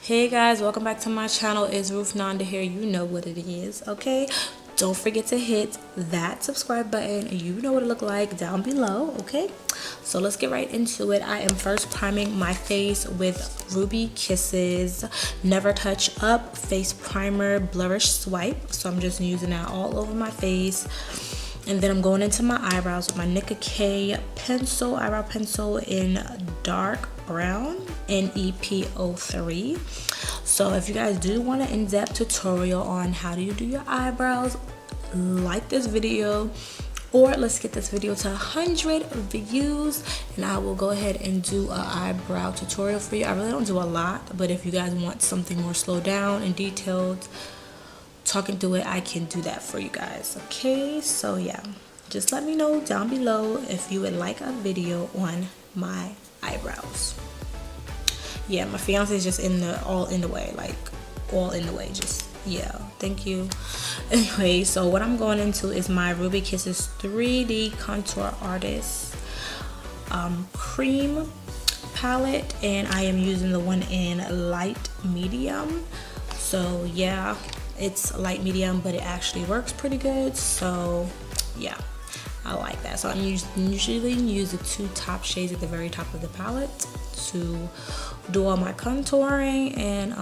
Hey guys, welcome back to my channel. It's Ruth Nanda here. You know what it is, okay? Don't forget to hit that subscribe button. You know what it look like down below, okay? So let's get right into it. I am first priming my face with Ruby Kisses Never Touch Up Face Primer Blurish Swipe. So I'm just using that all over my face. And then I'm going into my eyebrows with my Nicka K pencil, eyebrow pencil in dark brown, NEPO3. So if you guys do want an in-depth tutorial on how do you do your eyebrows, like this video, or let's get this video to 100 views and I will go ahead and do an eyebrow tutorial for you. I really don't do a lot, but if you guys want something more slowed down and detailed, talking through it, I can do that for you guys. Okay, so yeah, just let me know down below if you would like a video on my eyebrows. Yeah, my fiance is just all in the way, just yeah, thank you. Anyway, so what I'm going into is my Ruby Kisses 3D Contour Artist cream palette, and I am using the one in light medium. So yeah, it's light medium, but it actually works pretty good. So yeah, I like that. So I usually use the two top shades at the very top of the palette to do all my contouring and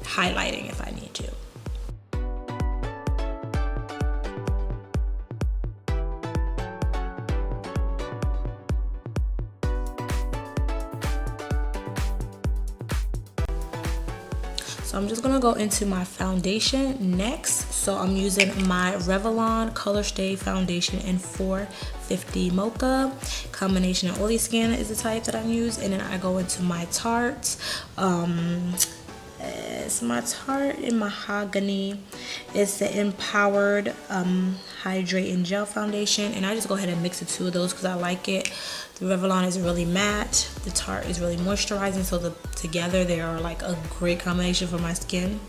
highlighting if I need to. So I'm just gonna go into my foundation next. So I'm using my Revlon Color Stay Foundation in 450 Mocha. Combination of oily skin is the type that I use. And then I go into my Tarte. It's my Tarte in Mahogany. It's the Empowered Hydrate and Gel Foundation. And I just go ahead and mix the two of those because I like it. The Revlon is really matte. The Tarte is really moisturizing. So together they are like a great combination for my skin.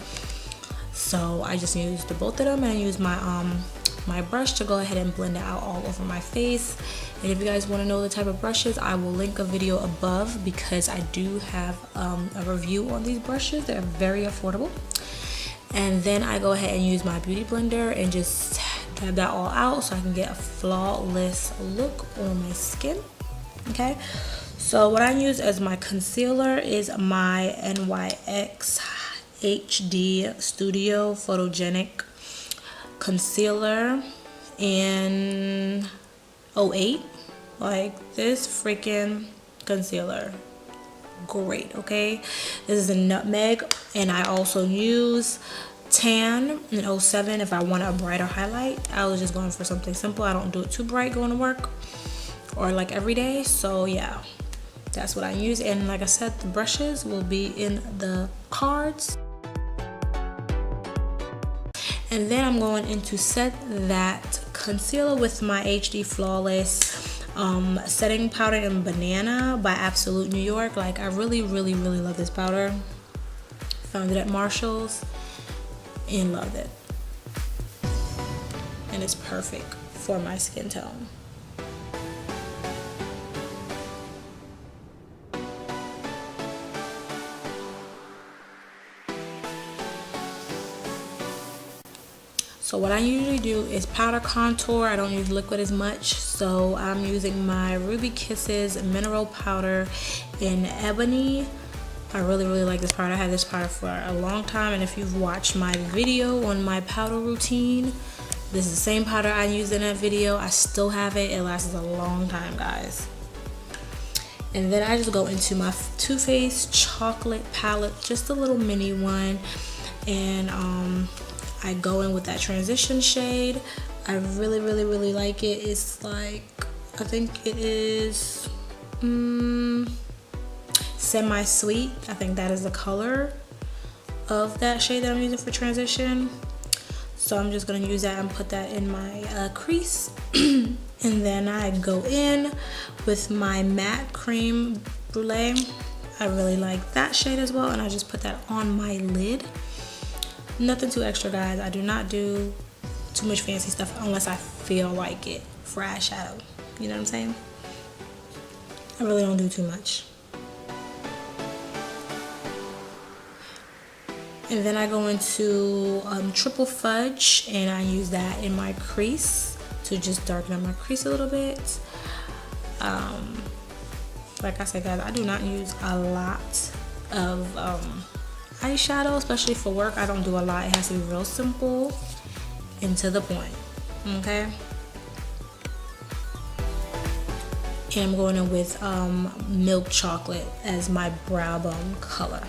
So I just use both of them, and I use my my brush to go ahead and blend it out all over my face. And if you guys want to know the type of brushes, I will link a video above because I do have a review on these brushes. They're very affordable. And then I go ahead and use my beauty blender and just dab that all out so I can get a flawless look on my skin. Okay, so what I use as my concealer is my NYX HD Studio Photogenic Concealer in 08. Like, this freaking concealer, great. Okay, this is a nutmeg, and I also use tan in 07 if I want a brighter highlight. I was just going for something simple. I don't do it too bright going to work or like every day. So yeah, that's what I use. And like I said, the brushes will be in the cards. And then I'm going in to set that concealer with my HD Flawless setting powder in Banana by Absolute New York. Like, I really love this powder. Found it at Marshall's and loved it. And it's perfect for my skin tone. So what I usually do is powder contour. I don't use liquid as much. So I'm using my Ruby Kisses Mineral Powder in Ebony. I really like this powder. I had this powder for a long time. And if you've watched my video on my powder routine, this is the same powder I used in that video. I still have it. It lasts a long time, guys. And then I just go into my Too Faced Chocolate Palette, just a little mini one. And I go in with that transition shade. I really like it. It's like, I think it is semi-sweet. I think that is the color of that shade that I'm using for transition. So I'm just gonna use that and put that in my crease. And then I go in with my matte cream brulee. I really like that shade as well, and I just put that on my lid. Nothing too extra, guys. I do not do too much fancy stuff unless I feel like it for eyeshadow. You know what I'm saying? I really don't do too much. And then I go into triple fudge, and I use that in my crease to just darken up my crease a little bit. Like I said, guys, I do not use a lot of eyeshadow, especially for work. I don't do a lot. It has to be real simple and to the point, okay? And I'm going in with milk chocolate as my brow bone color.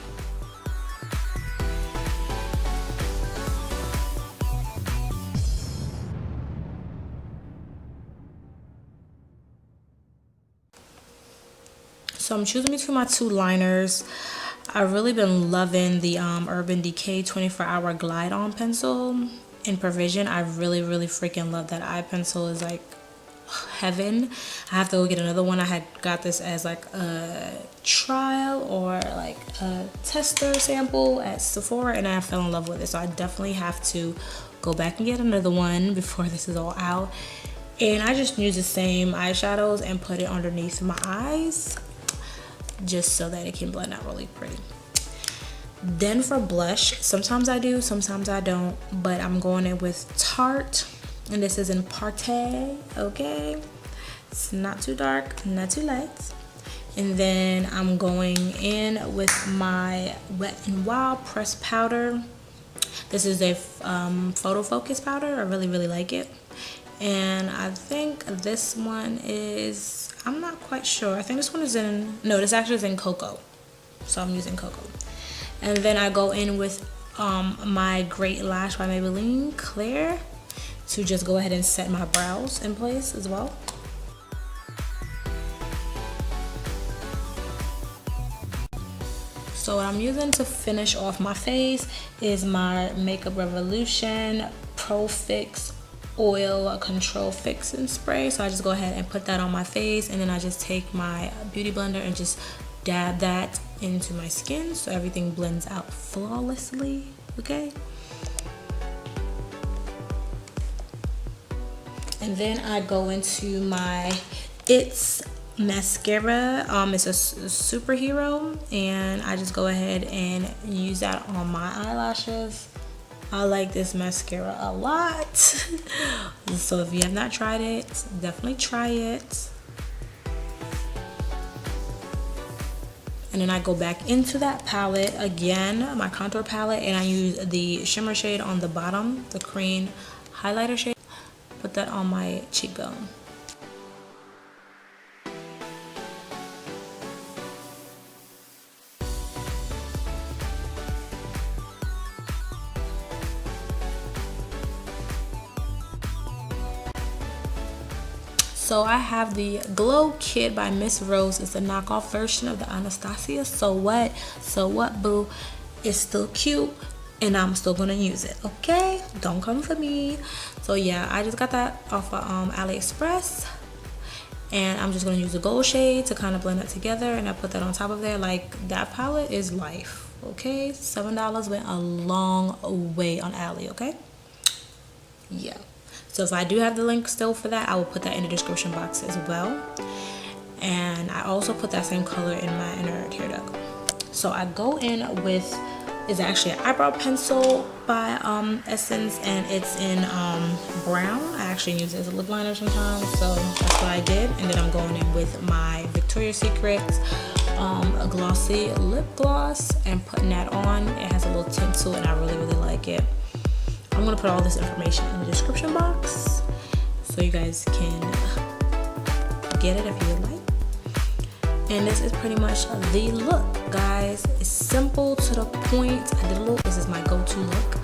So I'm choosing between my two liners. I've really been loving the Urban Decay 24-Hour Glide On Pencil in Provision. I really freaking love that eye pencil. Is like heaven. I have to go get another one. I had got this as like a trial or like a tester sample at Sephora, and I fell in love with it. So I definitely have to go back and get another one before this is all out. And I just use the same eyeshadows and put it underneath my eyes, just so that it can blend out really pretty. Then for blush, sometimes I do, sometimes I don't, but I'm going in with Tarte, and this is in Party, okay? It's not too dark, not too light. And then I'm going in with my Wet n Wild pressed powder. This is a photo focus powder. I really like it. And I think this one is, I'm not quite sure. I think this one is in, no, this actually is in Cocoa. So I'm using Cocoa. And then I go in with my Great Lash by Maybelline Clear to just go ahead and set my brows in place as well. So what I'm using to finish off my face is my Makeup Revolution Pro Fix Oil Control Fixing Spray. So I just go ahead and put that on my face, and then I just take my beauty blender and just dab that into my skin so everything blends out flawlessly, okay? And then I go into my It's mascara. It's a superhero, and I just go ahead and use that on my eyelashes. I like this mascara a lot. So if you have not tried it, definitely try it. And then I go back into that palette again, my contour palette, and I use the shimmer shade on the bottom, the cream highlighter shade. Put that on my cheekbone. So I have the Glow Kit by Miss Rose. It's a knockoff version of the Anastasia. So what? So what, boo? It's still cute, and I'm still gonna use it, okay? Don't come for me. So yeah, I just got that off of AliExpress, and I'm just gonna use the gold shade to kind of blend it together, and I put that on top of there. Like, that palette is life, okay? $7 went a long way on Ali, okay? Yeah. So if I do have the link still for that, I will put that in the description box as well. And I also put that same color in my inner tear duct. So I go in with, it's actually an eyebrow pencil by Essence, and it's in brown. I actually use it as a lip liner sometimes, so that's what I did. And then I'm going in with my Victoria's Secret a glossy lip gloss and putting that on. It has a little tint to it, and I really like it. I'm gonna put all this information in the description box so you guys can get it if you would like. And this is pretty much the look, guys. It's simple to the point. I did a little, this is my go-to look.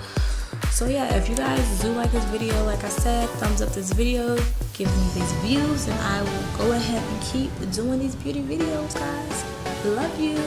So yeah, if you guys do like this video, like I said, thumbs up this video, give me these views, and I will go ahead and keep doing these beauty videos, guys. Love you.